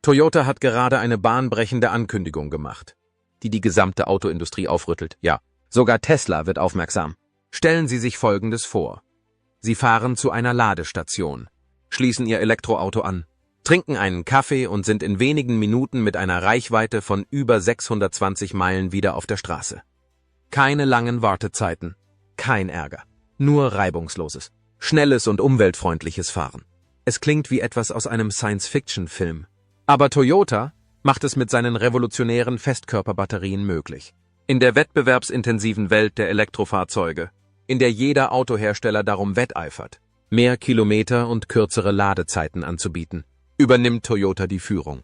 Toyota hat gerade eine bahnbrechende Ankündigung gemacht, die die gesamte Autoindustrie aufrüttelt. Ja, sogar Tesla wird aufmerksam. Stellen Sie sich Folgendes vor. Sie fahren zu einer Ladestation, schließen Ihr Elektroauto an, trinken einen Kaffee und sind in wenigen Minuten mit einer Reichweite von über 620 Meilen wieder auf der Straße. Keine langen Wartezeiten, kein Ärger, nur reibungsloses, schnelles und umweltfreundliches Fahren. Es klingt wie etwas aus einem Science-Fiction-Film. Aber Toyota macht es mit seinen revolutionären Festkörperbatterien möglich. In der wettbewerbsintensiven Welt der Elektrofahrzeuge, in der jeder Autohersteller darum wetteifert, mehr Kilometer und kürzere Ladezeiten anzubieten, übernimmt Toyota die Führung.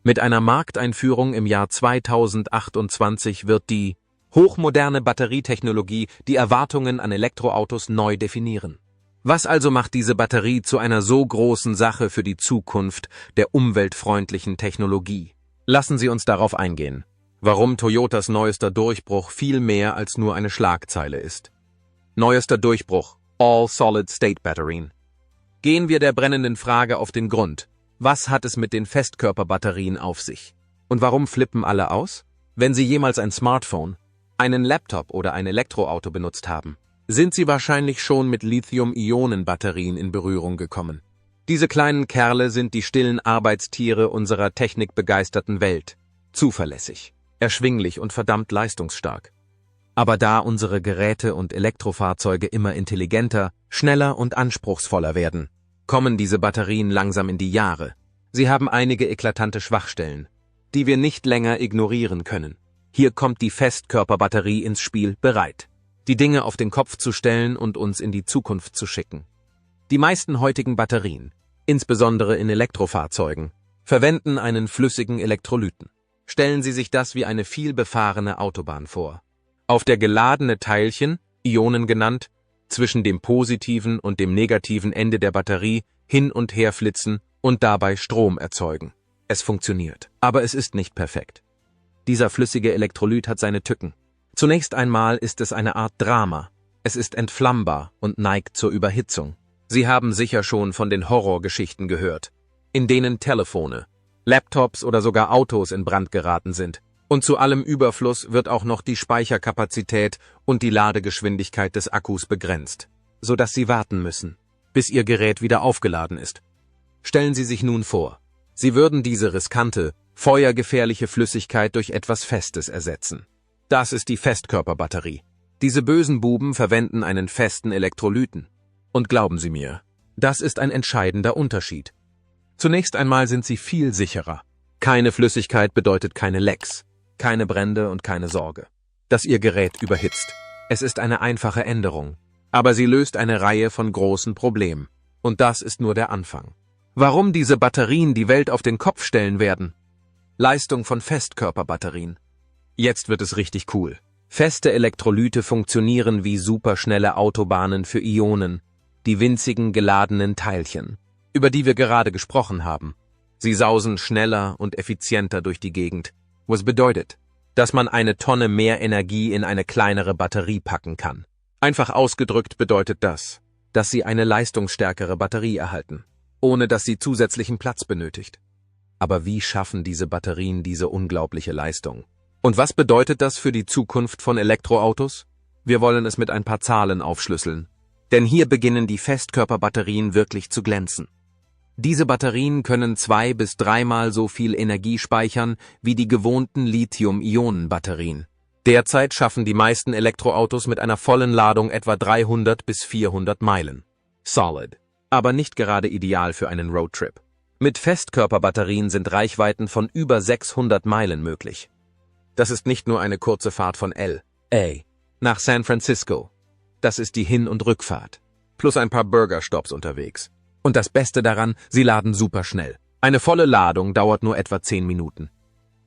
Mit einer Markteinführung im Jahr 2028 wird die hochmoderne Batterietechnologie die Erwartungen an Elektroautos neu definieren. Was also macht diese Batterie zu einer so großen Sache für die Zukunft der umweltfreundlichen Technologie? Lassen Sie uns darauf eingehen, warum Toyotas neuester Durchbruch viel mehr als nur eine Schlagzeile ist. Neuester Durchbruch: All-Solid-State-Batterien. Gehen wir der brennenden Frage auf den Grund. Was hat es mit den Festkörperbatterien auf sich? Und warum flippen alle aus? Wenn Sie jemals ein Smartphone, einen Laptop oder ein Elektroauto benutzt haben, sind Sie wahrscheinlich schon mit Lithium-Ionen-Batterien in Berührung gekommen. Diese kleinen Kerle sind die stillen Arbeitstiere unserer technikbegeisterten Welt. Zuverlässig, erschwinglich und verdammt leistungsstark. Aber da unsere Geräte und Elektrofahrzeuge immer intelligenter, schneller und anspruchsvoller werden, kommen diese Batterien langsam in die Jahre. Sie haben einige eklatante Schwachstellen, die wir nicht länger ignorieren können. Hier kommt die Festkörperbatterie ins Spiel, bereit, die Dinge auf den Kopf zu stellen und uns in die Zukunft zu schicken. Die meisten heutigen Batterien, insbesondere in Elektrofahrzeugen, verwenden einen flüssigen Elektrolyten. Stellen Sie sich das wie eine vielbefahrene Autobahn vor, auf der geladene Teilchen, Ionen genannt, zwischen dem positiven und dem negativen Ende der Batterie hin und her flitzen und dabei Strom erzeugen. Es funktioniert, aber es ist nicht perfekt. Dieser flüssige Elektrolyt hat seine Tücken. Zunächst einmal ist es eine Art Drama. Es ist entflammbar und neigt zur Überhitzung. Sie haben sicher schon von den Horrorgeschichten gehört, in denen Telefone, Laptops oder sogar Autos in Brand geraten sind. Und zu allem Überfluss wird auch noch die Speicherkapazität und die Ladegeschwindigkeit des Akkus begrenzt, sodass Sie warten müssen, bis Ihr Gerät wieder aufgeladen ist. Stellen Sie sich nun vor, Sie würden diese riskante, feuergefährliche Flüssigkeit durch etwas Festes ersetzen. Das ist die Festkörperbatterie. Diese bösen Buben verwenden einen festen Elektrolyten. Und glauben Sie mir, das ist ein entscheidender Unterschied. Zunächst einmal sind sie viel sicherer. Keine Flüssigkeit bedeutet keine Lecks, keine Brände und keine Sorge, dass Ihr Gerät überhitzt. Es ist eine einfache Änderung, aber sie löst eine Reihe von großen Problemen. Und das ist nur der Anfang. Warum diese Batterien die Welt auf den Kopf stellen werden? Leistung von Festkörperbatterien. Jetzt wird es richtig cool. Feste Elektrolyte funktionieren wie superschnelle Autobahnen für Ionen, die winzigen geladenen Teilchen, über die wir gerade gesprochen haben. Sie sausen schneller und effizienter durch die Gegend, was bedeutet, dass man eine Tonne mehr Energie in eine kleinere Batterie packen kann. Einfach ausgedrückt bedeutet das, dass Sie eine leistungsstärkere Batterie erhalten, ohne dass sie zusätzlichen Platz benötigt. Aber wie schaffen diese Batterien diese unglaubliche Leistung? Und was bedeutet das für die Zukunft von Elektroautos? Wir wollen es mit ein paar Zahlen aufschlüsseln. Denn hier beginnen die Festkörperbatterien wirklich zu glänzen. Diese Batterien können 2- bis 3-mal so viel Energie speichern wie die gewohnten Lithium-Ionen-Batterien. Derzeit schaffen die meisten Elektroautos mit einer vollen Ladung etwa 300 bis 400 Meilen. Solid. Aber nicht gerade ideal für einen Roadtrip. Mit Festkörperbatterien sind Reichweiten von über 600 Meilen möglich. Das ist nicht nur eine kurze Fahrt von L.A. nach San Francisco. Das ist die Hin- und Rückfahrt. Plus ein paar Burgerstops unterwegs. Und das Beste daran, sie laden super schnell. Eine volle Ladung dauert nur etwa 10 Minuten.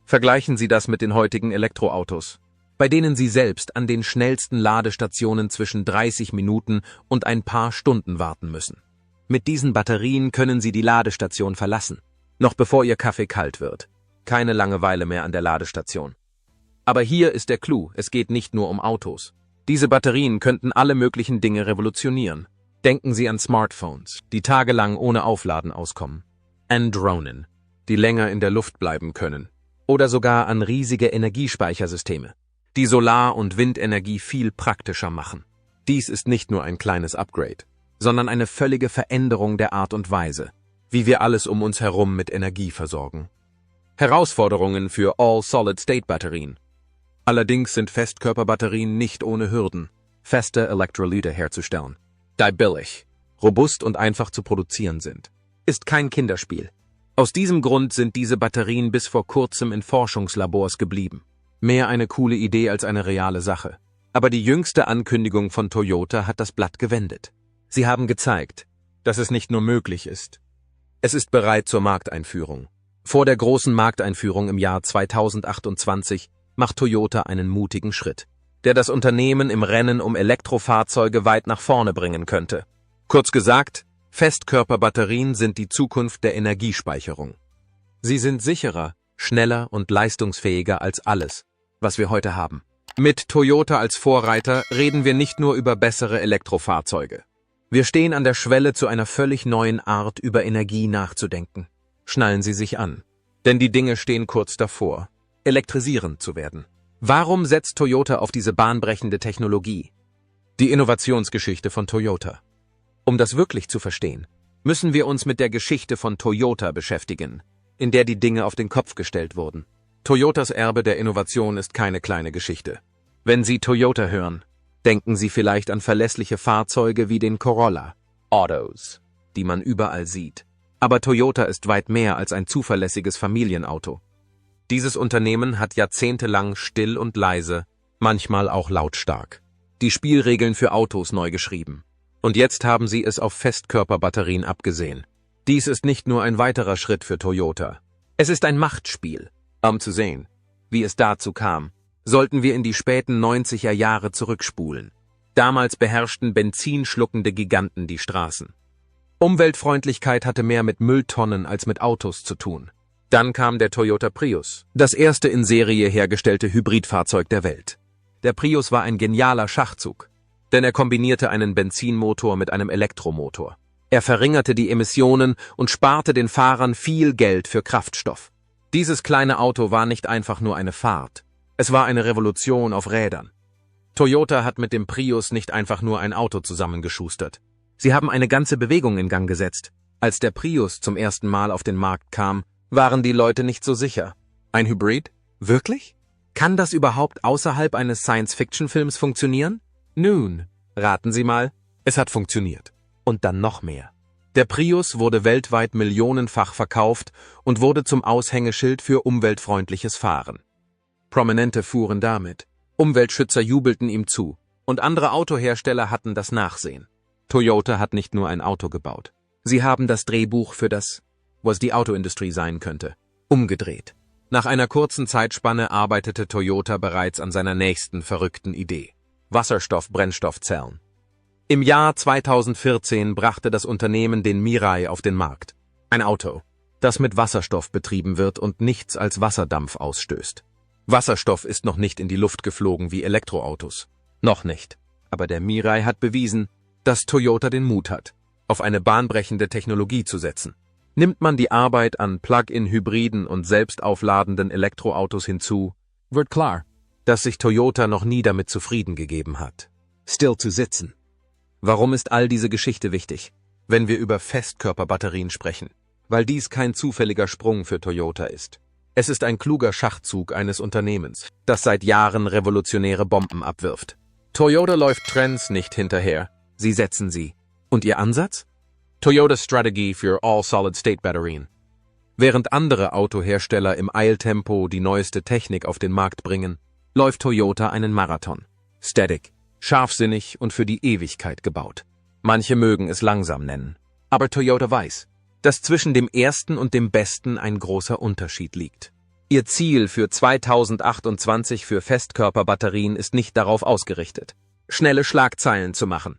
Vergleichen Sie das mit den heutigen Elektroautos, bei denen Sie selbst an den schnellsten Ladestationen zwischen 30 Minuten und ein paar Stunden warten müssen. Mit diesen Batterien können Sie die Ladestation verlassen, noch bevor Ihr Kaffee kalt wird. Keine Langeweile mehr an der Ladestation. Aber hier ist der Clou, es geht nicht nur um Autos. Diese Batterien könnten alle möglichen Dinge revolutionieren. Denken Sie an Smartphones, die tagelang ohne Aufladen auskommen. An Drohnen, die länger in der Luft bleiben können, oder sogar an riesige Energiespeichersysteme, die Solar- und Windenergie viel praktischer machen. Dies ist nicht nur ein kleines Upgrade, sondern eine völlige Veränderung der Art und Weise, wie wir alles um uns herum mit Energie versorgen. Herausforderungen für All-Solid-State-Batterien. Allerdings sind Festkörperbatterien nicht ohne Hürden, feste Elektrolyte herzustellen, da billig, robust und einfach zu produzieren sind. Ist kein Kinderspiel. Aus diesem Grund sind diese Batterien bis vor kurzem in Forschungslabors geblieben. Mehr eine coole Idee als eine reale Sache. Aber die jüngste Ankündigung von Toyota hat das Blatt gewendet. Sie haben gezeigt, dass es nicht nur möglich ist. Es ist bereit zur Markteinführung. Vor der großen Markteinführung im Jahr 2028 macht Toyota einen mutigen Schritt, der das Unternehmen im Rennen um Elektrofahrzeuge weit nach vorne bringen könnte. Kurz gesagt, Festkörperbatterien sind die Zukunft der Energiespeicherung. Sie sind sicherer, schneller und leistungsfähiger als alles, was wir heute haben. Mit Toyota als Vorreiter reden wir nicht nur über bessere Elektrofahrzeuge. Wir stehen an der Schwelle zu einer völlig neuen Art, über Energie nachzudenken. Schnallen Sie sich an, denn die Dinge stehen kurz davor, elektrisierend zu werden. Warum setzt Toyota auf diese bahnbrechende Technologie? Die Innovationsgeschichte von Toyota. Um das wirklich zu verstehen, müssen wir uns mit der Geschichte von Toyota beschäftigen, in der die Dinge auf den Kopf gestellt wurden. Toyotas Erbe der Innovation ist keine kleine Geschichte. Wenn Sie Toyota hören, denken Sie vielleicht an verlässliche Fahrzeuge wie den Corolla, Autos, die man überall sieht. Aber Toyota ist weit mehr als ein zuverlässiges Familienauto. Dieses Unternehmen hat jahrzehntelang still und leise, manchmal auch lautstark, die Spielregeln für Autos neu geschrieben. Und jetzt haben sie es auf Festkörperbatterien abgesehen. Dies ist nicht nur ein weiterer Schritt für Toyota. Es ist ein Machtspiel. Um zu sehen, wie es dazu kam, sollten wir in die späten 90er Jahre zurückspulen. Damals beherrschten benzinschluckende Giganten die Straßen. Umweltfreundlichkeit hatte mehr mit Mülltonnen als mit Autos zu tun. Dann kam der Toyota Prius, das erste in Serie hergestellte Hybridfahrzeug der Welt. Der Prius war ein genialer Schachzug, denn er kombinierte einen Benzinmotor mit einem Elektromotor. Er verringerte die Emissionen und sparte den Fahrern viel Geld für Kraftstoff. Dieses kleine Auto war nicht einfach nur eine Fahrt, es war eine Revolution auf Rädern. Toyota hat mit dem Prius nicht einfach nur ein Auto zusammengeschustert. Sie haben eine ganze Bewegung in Gang gesetzt. Als der Prius zum ersten Mal auf den Markt kam, waren die Leute nicht so sicher. Ein Hybrid? Wirklich? Kann das überhaupt außerhalb eines Science-Fiction-Films funktionieren? Nun, raten Sie mal, es hat funktioniert. Und dann noch mehr. Der Prius wurde weltweit millionenfach verkauft und wurde zum Aushängeschild für umweltfreundliches Fahren. Prominente fuhren damit. Umweltschützer jubelten ihm zu. Und andere Autohersteller hatten das Nachsehen. Toyota hat nicht nur ein Auto gebaut. Sie haben das Drehbuch für das, was die Autoindustrie sein könnte, umgedreht. Nach einer kurzen Zeitspanne arbeitete Toyota bereits an seiner nächsten verrückten Idee: Wasserstoff-Brennstoffzellen. Im Jahr 2014 brachte das Unternehmen den Mirai auf den Markt. Ein Auto, das mit Wasserstoff betrieben wird und nichts als Wasserdampf ausstößt. Wasserstoff ist noch nicht in die Luft geflogen wie Elektroautos. Noch nicht. Aber der Mirai hat bewiesen, dass Toyota den Mut hat, auf eine bahnbrechende Technologie zu setzen. Nimmt man die Arbeit an Plug-in-Hybriden und selbstaufladenden Elektroautos hinzu, wird klar, dass sich Toyota noch nie damit zufrieden gegeben hat, still zu sitzen. Warum ist all diese Geschichte wichtig, wenn wir über Festkörperbatterien sprechen? Weil dies kein zufälliger Sprung für Toyota ist. Es ist ein kluger Schachzug eines Unternehmens, das seit Jahren revolutionäre Bomben abwirft. Toyota läuft Trends nicht hinterher, sie setzen sie. Und ihr Ansatz? Toyotas Strategie für All-Solid-State-Batterien. Während andere Autohersteller im Eiltempo die neueste Technik auf den Markt bringen, läuft Toyota einen Marathon. Static, scharfsinnig und für die Ewigkeit gebaut. Manche mögen es langsam nennen. Aber Toyota weiß, dass zwischen dem ersten und dem besten ein großer Unterschied liegt. Ihr Ziel für 2028 für Festkörperbatterien ist nicht darauf ausgerichtet, schnelle Schlagzeilen zu machen.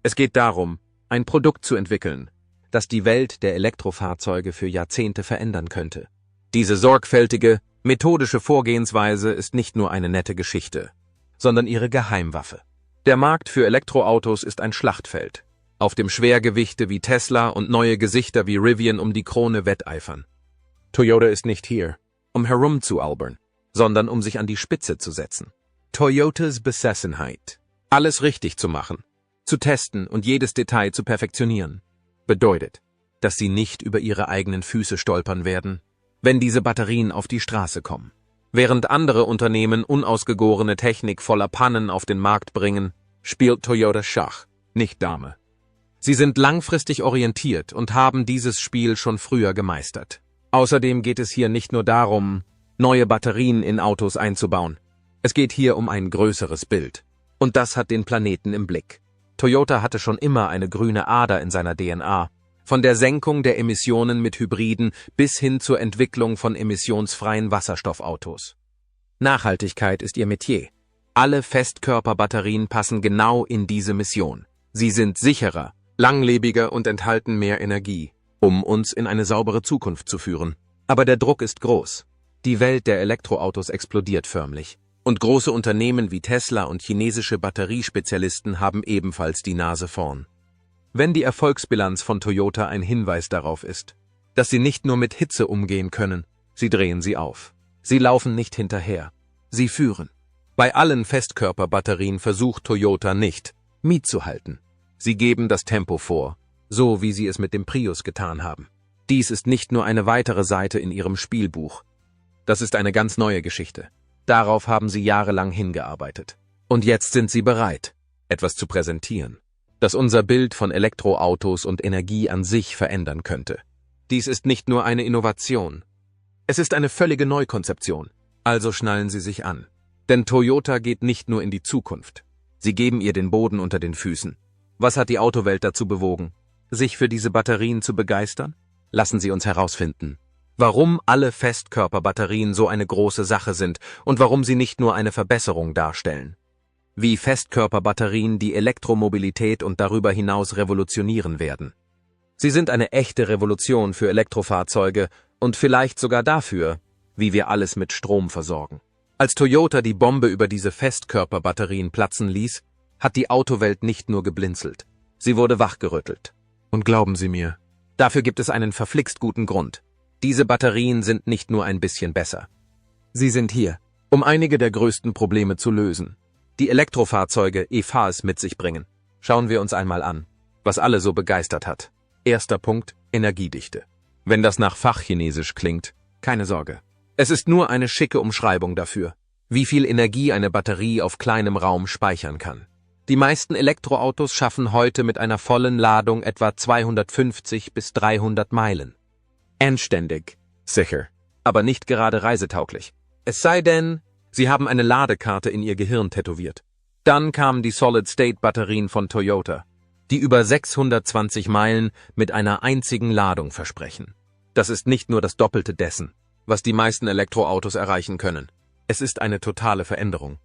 Es geht darum, ein Produkt zu entwickeln, das die Welt der Elektrofahrzeuge für Jahrzehnte verändern könnte. Diese sorgfältige, methodische Vorgehensweise ist nicht nur eine nette Geschichte, sondern ihre Geheimwaffe. Der Markt für Elektroautos ist ein Schlachtfeld, auf dem Schwergewichte wie Tesla und neue Gesichter wie Rivian um die Krone wetteifern. Toyota ist nicht hier, um herumzualbern, sondern um sich an die Spitze zu setzen. Toyotas Besessenheit, alles richtig zu machen, zu testen und jedes Detail zu perfektionieren, bedeutet, dass sie nicht über ihre eigenen Füße stolpern werden, wenn diese Batterien auf die Straße kommen. Während andere Unternehmen unausgegorene Technik voller Pannen auf den Markt bringen, spielt Toyota Schach, nicht Dame. Sie sind langfristig orientiert und haben dieses Spiel schon früher gemeistert. Außerdem geht es hier nicht nur darum, neue Batterien in Autos einzubauen. Es geht hier um ein größeres Bild. Und das hat den Planeten im Blick. Toyota hatte schon immer eine grüne Ader in seiner DNA. Von der Senkung der Emissionen mit Hybriden bis hin zur Entwicklung von emissionsfreien Wasserstoffautos. Nachhaltigkeit ist ihr Metier. Alle Festkörperbatterien passen genau in diese Mission. Sie sind sicherer, langlebiger und enthalten mehr Energie, um uns in eine saubere Zukunft zu führen. Aber der Druck ist groß. Die Welt der Elektroautos explodiert förmlich. Und große Unternehmen wie Tesla und chinesische Batteriespezialisten haben ebenfalls die Nase vorn. Wenn die Erfolgsbilanz von Toyota ein Hinweis darauf ist, dass sie nicht nur mit Hitze umgehen können, sie drehen sie auf. Sie laufen nicht hinterher. Sie führen. Bei allen Festkörperbatterien versucht Toyota nicht, mitzuhalten. Sie geben das Tempo vor, so wie sie es mit dem Prius getan haben. Dies ist nicht nur eine weitere Seite in ihrem Spielbuch. Das ist eine ganz neue Geschichte. Darauf haben sie jahrelang hingearbeitet. Und jetzt sind sie bereit, etwas zu präsentieren, das unser Bild von Elektroautos und Energie an sich verändern könnte. Dies ist nicht nur eine Innovation. Es ist eine völlige Neukonzeption. Also schnallen Sie sich an. Denn Toyota geht nicht nur in die Zukunft. Sie geben ihr den Boden unter den Füßen. Was hat die Autowelt dazu bewogen, sich für diese Batterien zu begeistern? Lassen Sie uns herausfinden, warum alle Festkörperbatterien so eine große Sache sind und warum sie nicht nur eine Verbesserung darstellen. Wie Festkörperbatterien die Elektromobilität und darüber hinaus revolutionieren werden. Sie sind eine echte Revolution für Elektrofahrzeuge und vielleicht sogar dafür, wie wir alles mit Strom versorgen. Als Toyota die Bombe über diese Festkörperbatterien platzen ließ, hat die Autowelt nicht nur geblinzelt. Sie wurde wachgerüttelt. Und glauben Sie mir, dafür gibt es einen verflixt guten Grund. Diese Batterien sind nicht nur ein bisschen besser. Sie sind hier, um einige der größten Probleme zu lösen, die Elektrofahrzeuge EVs mit sich bringen. Schauen wir uns einmal an, was alle so begeistert hat. Erster Punkt, Energiedichte. Wenn das nach Fachchinesisch klingt, keine Sorge. Es ist nur eine schicke Umschreibung dafür, wie viel Energie eine Batterie auf kleinem Raum speichern kann. Die meisten Elektroautos schaffen heute mit einer vollen Ladung etwa 250 bis 300 Meilen. Endständig, sicher, aber nicht gerade reisetauglich. Es sei denn, Sie haben eine Ladekarte in Ihr Gehirn tätowiert. Dann kamen die Solid-State-Batterien von Toyota, die über 620 Meilen mit einer einzigen Ladung versprechen. Das ist nicht nur das Doppelte dessen, was die meisten Elektroautos erreichen können. Es ist eine totale Veränderung.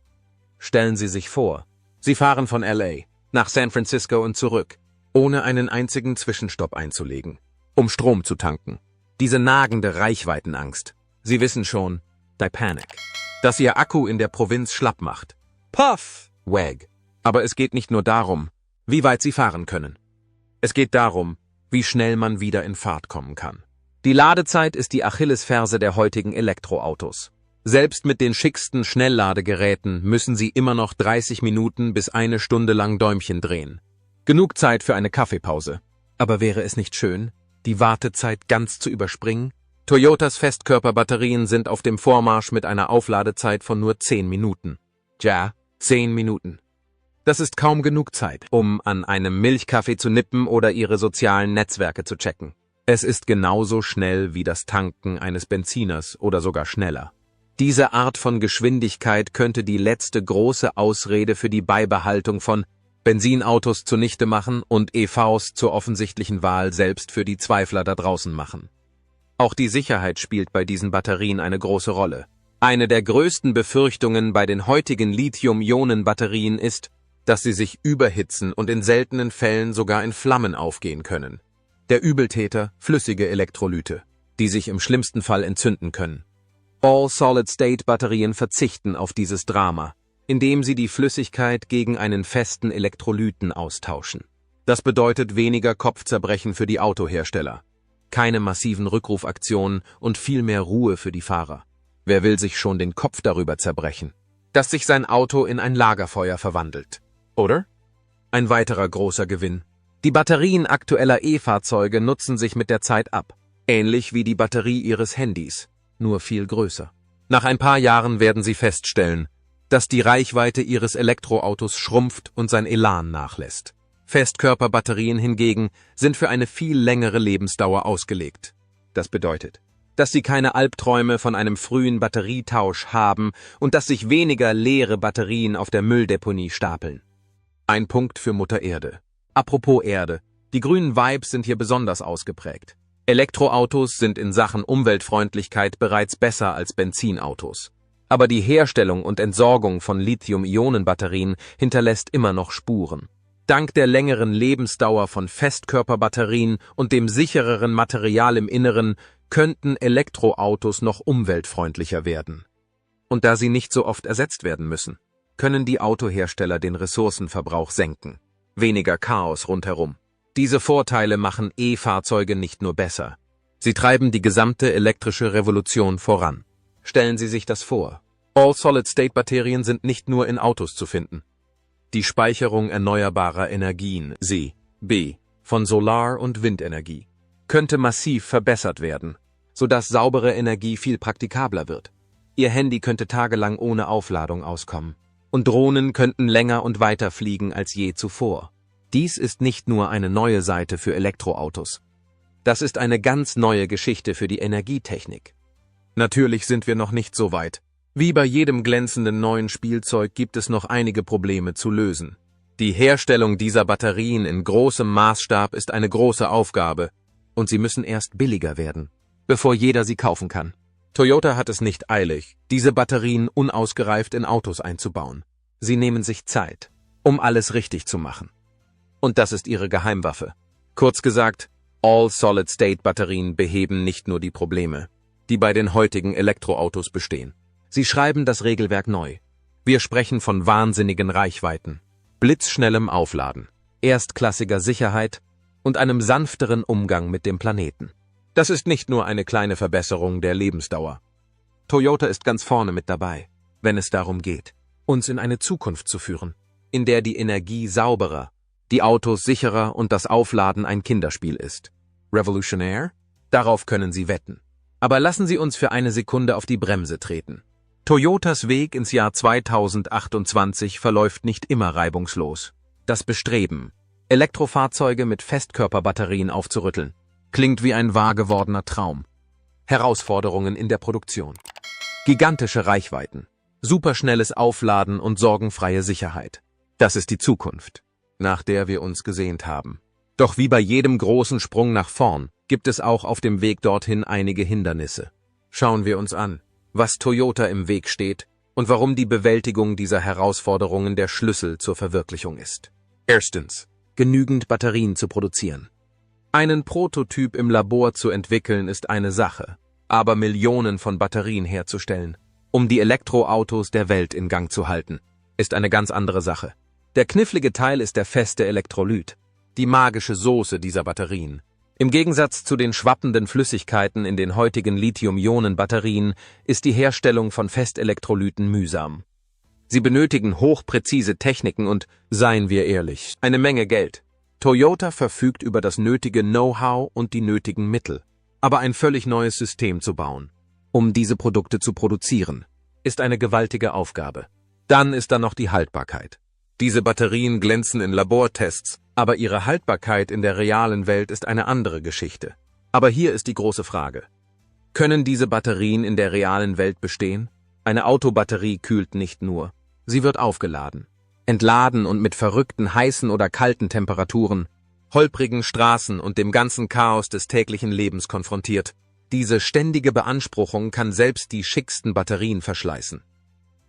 Stellen Sie sich vor, Sie fahren von LA nach San Francisco und zurück, ohne einen einzigen Zwischenstopp einzulegen, um Strom zu tanken. Diese nagende Reichweitenangst. Sie wissen schon, die Panik, dass Ihr Akku in der Provinz schlapp macht. Puff! Wag. Aber es geht nicht nur darum, wie weit Sie fahren können. Es geht darum, wie schnell man wieder in Fahrt kommen kann. Die Ladezeit ist die Achillesferse der heutigen Elektroautos. Selbst mit den schicksten Schnellladegeräten müssen Sie immer noch 30 Minuten bis 1 Stunde lang Däumchen drehen. Genug Zeit für eine Kaffeepause. Aber wäre es nicht schön, die Wartezeit ganz zu überspringen? Toyotas Festkörperbatterien sind auf dem Vormarsch mit einer Aufladezeit von nur 10 Minuten. Ja, 10 Minuten. Das ist kaum genug Zeit, um an einem Milchkaffee zu nippen oder Ihre sozialen Netzwerke zu checken. Es ist genauso schnell wie das Tanken eines Benziners oder sogar schneller. Diese Art von Geschwindigkeit könnte die letzte große Ausrede für die Beibehaltung von Benzinautos zunichte machen und EVs zur offensichtlichen Wahl selbst für die Zweifler da draußen machen. Auch die Sicherheit spielt bei diesen Batterien eine große Rolle. Eine der größten Befürchtungen bei den heutigen Lithium-Ionen-Batterien ist, dass sie sich überhitzen und in seltenen Fällen sogar in Flammen aufgehen können. Der Übeltäter, flüssige Elektrolyte, die sich im schlimmsten Fall entzünden können. All-Solid-State-Batterien verzichten auf dieses Drama, indem sie die Flüssigkeit gegen einen festen Elektrolyten austauschen. Das bedeutet weniger Kopfzerbrechen für die Autohersteller. keine massiven Rückrufaktionen und viel mehr Ruhe für die Fahrer. Wer will sich schon den Kopf darüber zerbrechen, dass sich sein Auto in ein Lagerfeuer verwandelt, oder? Ein weiterer großer Gewinn. Die Batterien aktueller E-Fahrzeuge nutzen sich mit der Zeit ab, ähnlich wie die Batterie Ihres Handys, nur viel größer. Nach ein paar Jahren werden Sie feststellen, dass die Reichweite Ihres Elektroautos schrumpft und sein Elan nachlässt. Festkörperbatterien hingegen sind für eine viel längere Lebensdauer ausgelegt. Das bedeutet, dass Sie keine Albträume von einem frühen Batterietausch haben und dass sich weniger leere Batterien auf der Mülldeponie stapeln. Ein Punkt für Mutter Erde. Apropos Erde, die grünen Vibes sind hier besonders ausgeprägt. Elektroautos sind in Sachen Umweltfreundlichkeit bereits besser als Benzinautos. Aber die Herstellung und Entsorgung von Lithium-Ionen-Batterien hinterlässt immer noch Spuren. Dank der längeren Lebensdauer von Festkörperbatterien und dem sichereren Material im Inneren könnten Elektroautos noch umweltfreundlicher werden. Und da sie nicht so oft ersetzt werden müssen, können die Autohersteller den Ressourcenverbrauch senken. Weniger Chaos rundherum. Diese Vorteile machen E-Fahrzeuge nicht nur besser. Sie treiben die gesamte elektrische Revolution voran. Stellen Sie sich das vor. All-Solid-State-Batterien sind nicht nur in Autos zu finden. Die Speicherung erneuerbarer Energien, (SEB), von Solar- und Windenergie, könnte massiv verbessert werden, sodass saubere Energie viel praktikabler wird. Ihr Handy könnte tagelang ohne Aufladung auskommen. Und Drohnen könnten länger und weiter fliegen als je zuvor. Dies ist nicht nur eine neue Seite für Elektroautos. Das ist eine ganz neue Geschichte für die Energietechnik. Natürlich sind wir noch nicht so weit. Wie bei jedem glänzenden neuen Spielzeug gibt es noch einige Probleme zu lösen. Die Herstellung dieser Batterien in großem Maßstab ist eine große Aufgabe und sie müssen erst billiger werden, bevor jeder sie kaufen kann. Toyota hat es nicht eilig, diese Batterien unausgereift in Autos einzubauen. Sie nehmen sich Zeit, um alles richtig zu machen. Und das ist ihre Geheimwaffe. Kurz gesagt, All-Solid-State-Batterien beheben nicht nur die Probleme, die bei den heutigen Elektroautos bestehen. Sie schreiben das Regelwerk neu. Wir sprechen von wahnsinnigen Reichweiten, blitzschnellem Aufladen, erstklassiger Sicherheit und einem sanfteren Umgang mit dem Planeten. Das ist nicht nur eine kleine Verbesserung der Lebensdauer. Toyota ist ganz vorne mit dabei, wenn es darum geht, uns in eine Zukunft zu führen, in der die Energie sauberer, die Autos sicherer und das Aufladen ein Kinderspiel ist. Revolutionär? Darauf können Sie wetten. Aber lassen Sie uns für eine Sekunde auf die Bremse treten. Toyotas Weg ins Jahr 2028 verläuft nicht immer reibungslos. Das Bestreben, Elektrofahrzeuge mit Festkörperbatterien aufzurütteln, klingt wie ein wahr gewordener Traum. Herausforderungen in der Produktion. Gigantische Reichweiten, superschnelles Aufladen und sorgenfreie Sicherheit. Das ist die Zukunft, nach der wir uns gesehnt haben. Doch wie bei jedem großen Sprung nach vorn, gibt es auch auf dem Weg dorthin einige Hindernisse. Schauen wir uns an, was Toyota im Weg steht und warum die Bewältigung dieser Herausforderungen der Schlüssel zur Verwirklichung ist. Erstens, genügend Batterien zu produzieren. Einen Prototyp im Labor zu entwickeln ist eine Sache, aber Millionen von Batterien herzustellen, um die Elektroautos der Welt in Gang zu halten, ist eine ganz andere Sache. Der knifflige Teil ist der feste Elektrolyt, die magische Soße dieser Batterien. Im Gegensatz zu den schwappenden Flüssigkeiten in den heutigen Lithium-Ionen-Batterien ist die Herstellung von Festelektrolyten mühsam. Sie benötigen hochpräzise Techniken und, seien wir ehrlich, eine Menge Geld. Toyota verfügt über das nötige Know-how und die nötigen Mittel. Aber ein völlig neues System zu bauen, um diese Produkte zu produzieren, ist eine gewaltige Aufgabe. Dann ist da noch die Haltbarkeit. Diese Batterien glänzen in Labortests, aber ihre Haltbarkeit in der realen Welt ist eine andere Geschichte. Aber hier ist die große Frage. Können diese Batterien in der realen Welt bestehen? Eine Autobatterie kühlt nicht nur. Sie wird aufgeladen, entladen und mit verrückten heißen oder kalten Temperaturen, holprigen Straßen und dem ganzen Chaos des täglichen Lebens konfrontiert. Diese ständige Beanspruchung kann selbst die schicksten Batterien verschleißen.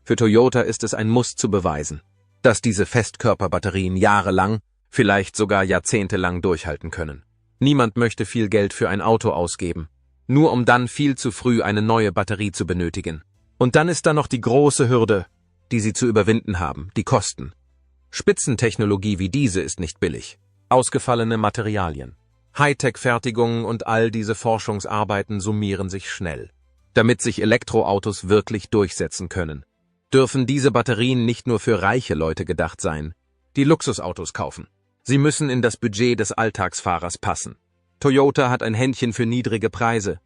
Für Toyota ist es ein Muss zu beweisen, dass diese Festkörperbatterien jahrelang, vielleicht sogar jahrzehntelang durchhalten können. Niemand möchte viel Geld für ein Auto ausgeben, nur um dann viel zu früh eine neue Batterie zu benötigen. Und dann ist da noch die große Hürde, die sie zu überwinden haben, die Kosten. Spitzentechnologie wie diese ist nicht billig. Ausgefallene Materialien, Hightech-Fertigung und all diese Forschungsarbeiten summieren sich schnell. Damit sich Elektroautos wirklich durchsetzen können, dürfen diese Batterien nicht nur für reiche Leute gedacht sein, die Luxusautos kaufen. Sie müssen in das Budget des Alltagsfahrers passen. Toyota hat ein Händchen für niedrige Preise.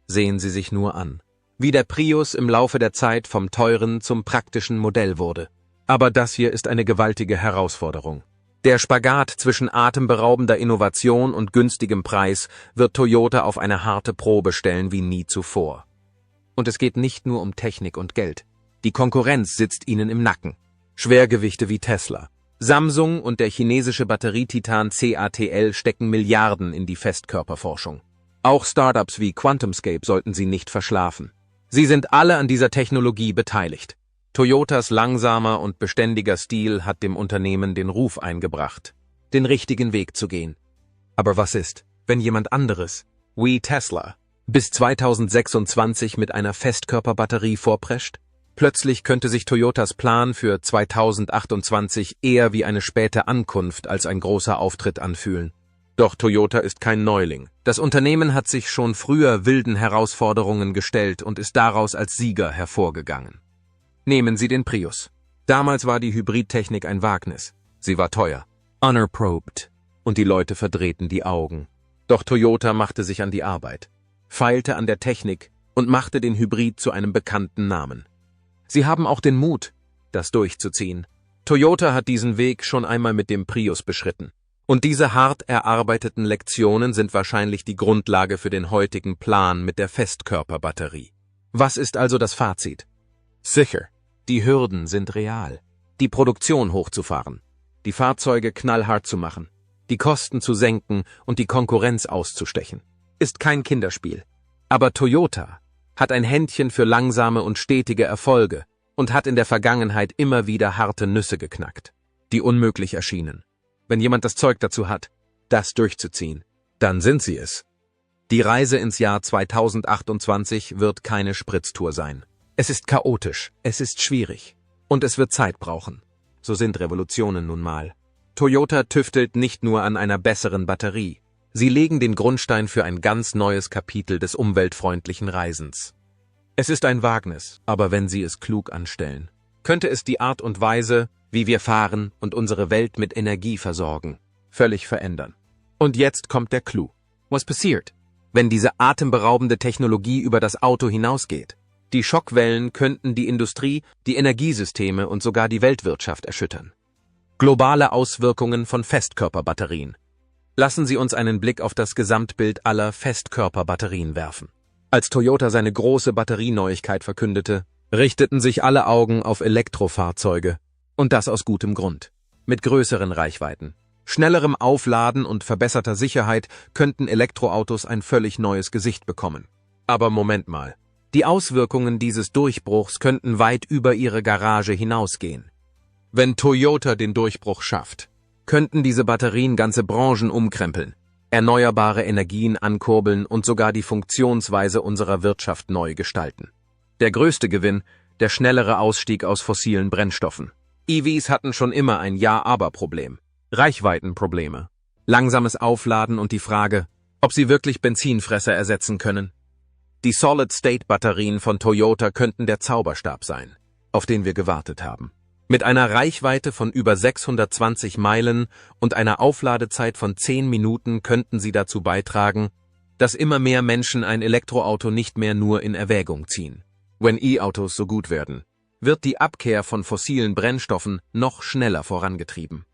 Sehen Sie sich nur an, wie der Prius im Laufe der Zeit vom teuren zum praktischen Modell wurde. Aber das hier ist eine gewaltige Herausforderung. Der Spagat zwischen atemberaubender Innovation und günstigem Preis wird Toyota auf eine harte Probe stellen wie nie zuvor. Und es geht nicht nur um Technik und Geld. Die Konkurrenz sitzt ihnen im Nacken. Schwergewichte wie Tesla, Samsung und der chinesische Batterietitan CATL stecken Milliarden in die Festkörperforschung. Auch Startups wie QuantumScape sollten sie nicht verschlafen. Sie sind alle an dieser Technologie beteiligt. Toyotas langsamer und beständiger Stil hat dem Unternehmen den Ruf eingebracht, den richtigen Weg zu gehen. Aber was ist, wenn jemand anderes, wie Tesla, bis 2026 mit einer Festkörperbatterie vorprescht? Plötzlich könnte sich Toyotas Plan für 2028 eher wie eine späte Ankunft als ein großer Auftritt anfühlen. Doch Toyota ist kein Neuling. Das Unternehmen hat sich schon früher wilden Herausforderungen gestellt und ist daraus als Sieger hervorgegangen. Nehmen Sie den Prius. Damals war die Hybridtechnik ein Wagnis. Sie war teuer, unerprobt, und die Leute verdrehten die Augen. Doch Toyota machte sich an die Arbeit, feilte an der Technik und machte den Hybrid zu einem bekannten Namen. Sie haben auch den Mut, das durchzuziehen. Toyota hat diesen Weg schon einmal mit dem Prius beschritten. Und diese hart erarbeiteten Lektionen sind wahrscheinlich die Grundlage für den heutigen Plan mit der Festkörperbatterie. Was ist also das Fazit? Sicher, die Hürden sind real. Die Produktion hochzufahren, die Fahrzeuge knallhart zu machen, die Kosten zu senken und die Konkurrenz auszustechen. Ist kein Kinderspiel. Aber Toyota hat ein Händchen für langsame und stetige Erfolge und hat in der Vergangenheit immer wieder harte Nüsse geknackt, die unmöglich erschienen. Wenn jemand das Zeug dazu hat, das durchzuziehen, dann sind sie es. Die Reise ins Jahr 2028 wird keine Spritztour sein. Es ist chaotisch, es ist schwierig und es wird Zeit brauchen. So sind Revolutionen nun mal. Toyota tüftelt nicht nur an einer besseren Batterie. Sie legen den Grundstein für ein ganz neues Kapitel des umweltfreundlichen Reisens. Es ist ein Wagnis, aber wenn Sie es klug anstellen, könnte es die Art und Weise, wie wir fahren und unsere Welt mit Energie versorgen, völlig verändern. Und jetzt kommt der Clou. Was passiert, wenn diese atemberaubende Technologie über das Auto hinausgeht? Die Schockwellen könnten die Industrie, die Energiesysteme und sogar die Weltwirtschaft erschüttern. Globale Auswirkungen von Festkörperbatterien. Lassen Sie uns einen Blick auf das Gesamtbild aller Festkörperbatterien werfen. Als Toyota seine große Batterieneuigkeit verkündete, richteten sich alle Augen auf Elektrofahrzeuge. Und das aus gutem Grund. Mit größeren Reichweiten, schnellerem Aufladen und verbesserter Sicherheit könnten Elektroautos ein völlig neues Gesicht bekommen. Aber Moment mal. Die Auswirkungen dieses Durchbruchs könnten weit über ihre Garage hinausgehen. Wenn Toyota den Durchbruch schafft, könnten diese Batterien ganze Branchen umkrempeln, erneuerbare Energien ankurbeln und sogar die Funktionsweise unserer Wirtschaft neu gestalten. Der größte Gewinn, der schnellere Ausstieg aus fossilen Brennstoffen. EVs hatten schon immer ein Ja-Aber-Problem. Reichweitenprobleme, langsames Aufladen und die Frage, ob sie wirklich Benzinfresser ersetzen können. Die Solid-State-Batterien von Toyota könnten der Zauberstab sein, auf den wir gewartet haben. Mit einer Reichweite von über 620 Meilen und einer Aufladezeit von 10 Minuten könnten sie dazu beitragen, dass immer mehr Menschen ein Elektroauto nicht mehr nur in Erwägung ziehen. Wenn E-Autos so gut werden, wird die Abkehr von fossilen Brennstoffen noch schneller vorangetrieben.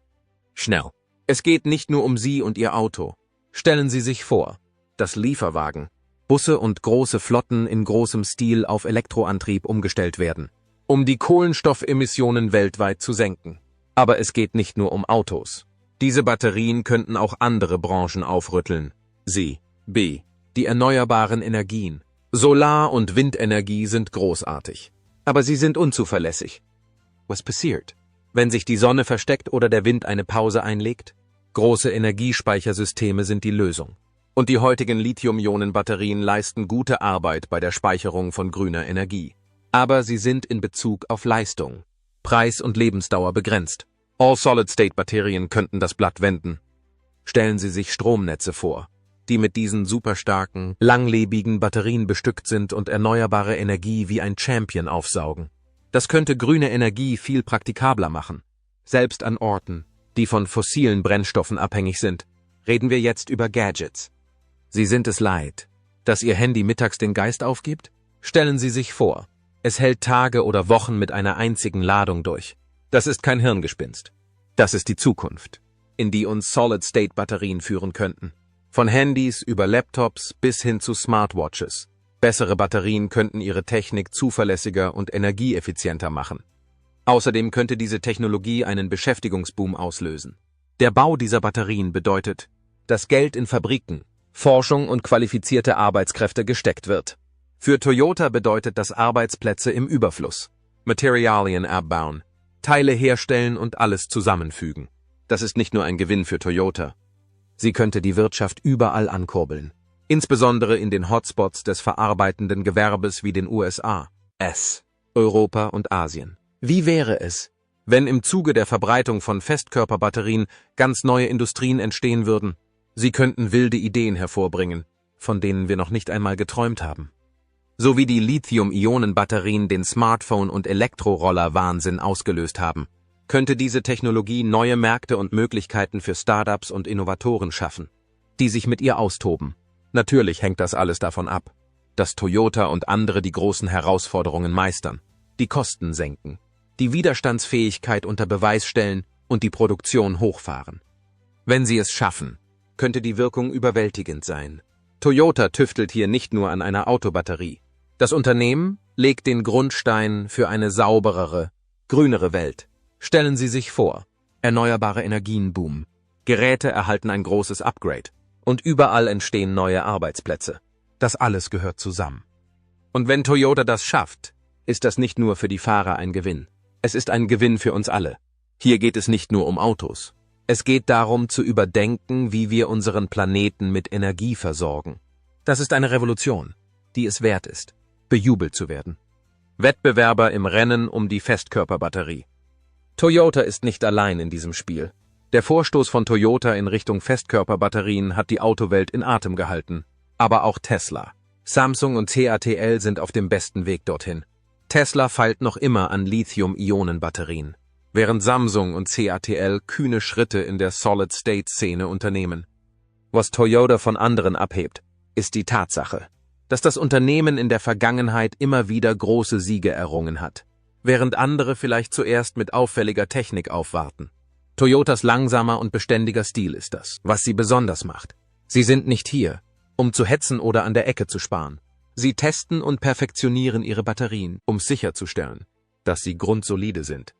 Schnell. Es geht nicht nur um Sie und Ihr Auto. Stellen Sie sich vor, dass Lieferwagen, Busse und große Flotten in großem Stil auf Elektroantrieb umgestellt werden, um die Kohlenstoffemissionen weltweit zu senken. Aber es geht nicht nur um Autos. Diese Batterien könnten auch andere Branchen aufrütteln. Die erneuerbaren Energien. Solar- und Windenergie sind großartig. Aber sie sind unzuverlässig. Was passiert, wenn sich die Sonne versteckt oder der Wind eine Pause einlegt? Große Energiespeichersysteme sind die Lösung. Und die heutigen Lithium-Ionen-Batterien leisten gute Arbeit bei der Speicherung von grüner Energie. Aber sie sind in Bezug auf Leistung, Preis und Lebensdauer begrenzt. All-Solid-State-Batterien könnten das Blatt wenden. Stellen Sie sich Stromnetze vor, die mit diesen superstarken, langlebigen Batterien bestückt sind und erneuerbare Energie wie ein Champion aufsaugen. Das könnte grüne Energie viel praktikabler machen. Selbst an Orten, die von fossilen Brennstoffen abhängig sind, reden wir jetzt über Gadgets. Sie sind es leid, dass Ihr Handy mittags den Geist aufgibt? Stellen Sie sich vor, es hält Tage oder Wochen mit einer einzigen Ladung durch. Das ist kein Hirngespinst. Das ist die Zukunft, in die uns Solid-State-Batterien führen könnten. Von Handys über Laptops bis hin zu Smartwatches. Bessere Batterien könnten Ihre Technik zuverlässiger und energieeffizienter machen. Außerdem könnte diese Technologie einen Beschäftigungsboom auslösen. Der Bau dieser Batterien bedeutet, dass Geld in Fabriken, Forschung und qualifizierte Arbeitskräfte gesteckt wird. Für Toyota bedeutet das Arbeitsplätze im Überfluss. Materialien abbauen, Teile herstellen und alles zusammenfügen. Das ist nicht nur ein Gewinn für Toyota. Sie könnte die Wirtschaft überall ankurbeln. Insbesondere in den Hotspots des verarbeitenden Gewerbes wie den USA, Europa und Asien. Wie wäre es, wenn im Zuge der Verbreitung von Festkörperbatterien ganz neue Industrien entstehen würden? Sie könnten wilde Ideen hervorbringen, von denen wir noch nicht einmal geträumt haben. So wie die Lithium-Ionen-Batterien den Smartphone- und Elektroroller-Wahnsinn ausgelöst haben, könnte diese Technologie neue Märkte und Möglichkeiten für Startups und Innovatoren schaffen, die sich mit ihr austoben. Natürlich hängt das alles davon ab, dass Toyota und andere die großen Herausforderungen meistern, die Kosten senken, die Widerstandsfähigkeit unter Beweis stellen und die Produktion hochfahren. Wenn sie es schaffen, könnte die Wirkung überwältigend sein. Toyota tüftelt hier nicht nur an einer Autobatterie. Das Unternehmen legt den Grundstein für eine sauberere, grünere Welt. Stellen Sie sich vor, erneuerbare Energien boomen, Geräte erhalten ein großes Upgrade und überall entstehen neue Arbeitsplätze. Das alles gehört zusammen. Und wenn Toyota das schafft, ist das nicht nur für die Fahrer ein Gewinn. Es ist ein Gewinn für uns alle. Hier geht es nicht nur um Autos. Es geht darum, zu überdenken, wie wir unseren Planeten mit Energie versorgen. Das ist eine Revolution, die es wert ist, bejubelt zu werden. Wettbewerber im Rennen um die Festkörperbatterie. Toyota ist nicht allein in diesem Spiel. Der Vorstoß von Toyota in Richtung Festkörperbatterien hat die Autowelt in Atem gehalten. Aber auch Tesla. Samsung und CATL sind auf dem besten Weg dorthin. Tesla feilt noch immer an Lithium-Ionen-Batterien, während Samsung und CATL kühne Schritte in der Solid-State-Szene unternehmen. Was Toyota von anderen abhebt, ist die Tatsache, dass das Unternehmen in der Vergangenheit immer wieder große Siege errungen hat, während andere vielleicht zuerst mit auffälliger Technik aufwarten. Toyotas langsamer und beständiger Stil ist das, was sie besonders macht. Sie sind nicht hier, um zu hetzen oder an der Ecke zu sparen. Sie testen und perfektionieren ihre Batterien, um sicherzustellen, dass sie grundsolide sind.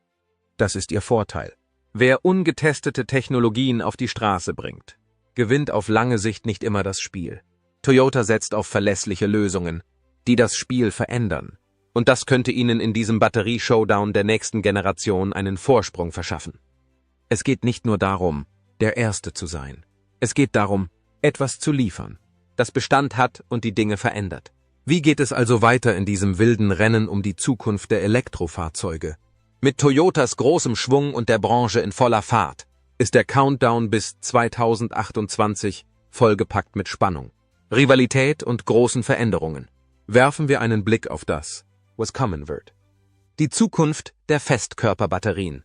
Das ist ihr Vorteil. Wer ungetestete Technologien auf die Straße bringt, gewinnt auf lange Sicht nicht immer das Spiel. Toyota setzt auf verlässliche Lösungen, die das Spiel verändern. Und das könnte ihnen in diesem Batterie-Showdown der nächsten Generation einen Vorsprung verschaffen. Es geht nicht nur darum, der Erste zu sein. Es geht darum, etwas zu liefern, das Bestand hat und die Dinge verändert. Wie geht es also weiter in diesem wilden Rennen um die Zukunft der Elektrofahrzeuge? Mit Toyotas großem Schwung und der Branche in voller Fahrt ist der Countdown bis 2028 vollgepackt mit Spannung, Rivalität und großen Veränderungen. Werfen wir einen Blick auf das, was kommen wird. Die Zukunft der Festkörperbatterien.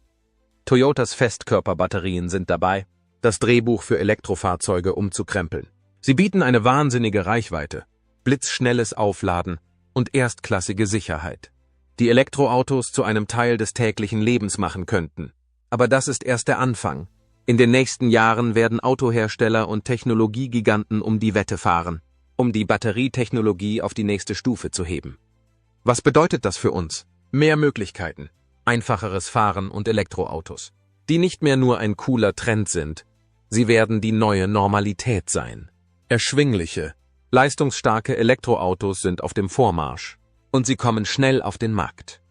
Toyotas Festkörperbatterien sind dabei, das Drehbuch für Elektrofahrzeuge umzukrempeln. Sie bieten eine wahnsinnige Reichweite, blitzschnelles Aufladen und erstklassige Sicherheit, die Elektroautos zu einem Teil des täglichen Lebens machen könnten. Aber das ist erst der Anfang. In den nächsten Jahren werden Autohersteller und Technologiegiganten um die Wette fahren, um die Batterietechnologie auf die nächste Stufe zu heben. Was bedeutet das für uns? Mehr Möglichkeiten, einfacheres Fahren und Elektroautos, die nicht mehr nur ein cooler Trend sind, sie werden die neue Normalität sein. Erschwingliche, leistungsstarke Elektroautos sind auf dem Vormarsch und sie kommen schnell auf den Markt.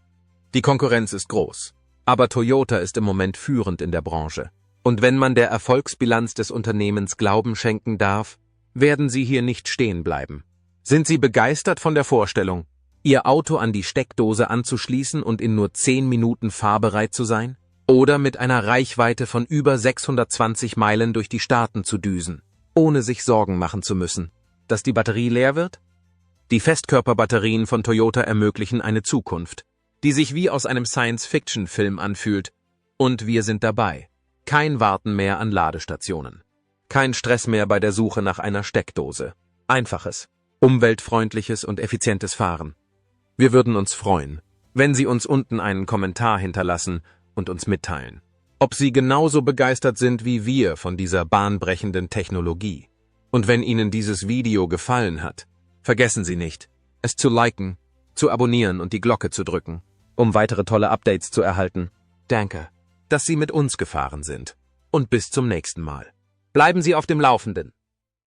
Die Konkurrenz ist groß, aber Toyota ist im Moment führend in der Branche. Und wenn man der Erfolgsbilanz des Unternehmens Glauben schenken darf, werden sie hier nicht stehen bleiben. Sind Sie begeistert von der Vorstellung, Ihr Auto an die Steckdose anzuschließen und in nur 10 Minuten fahrbereit zu sein? Oder mit einer Reichweite von über 620 Meilen durch die Staaten zu düsen, ohne sich Sorgen machen zu müssen, dass die Batterie leer wird? Die Festkörperbatterien von Toyota ermöglichen eine Zukunft, die sich wie aus einem Science-Fiction-Film anfühlt. Und wir sind dabei. Kein Warten mehr an Ladestationen. Kein Stress mehr bei der Suche nach einer Steckdose. Einfaches, umweltfreundliches und effizientes Fahren. Wir würden uns freuen, wenn Sie uns unten einen Kommentar hinterlassen und uns mitteilen, ob Sie genauso begeistert sind wie wir von dieser bahnbrechenden Technologie. Und wenn Ihnen dieses Video gefallen hat, vergessen Sie nicht, es zu liken, zu abonnieren und die Glocke zu drücken, um weitere tolle Updates zu erhalten. Danke, dass Sie mit uns gefahren sind. Und bis zum nächsten Mal. Bleiben Sie auf dem Laufenden.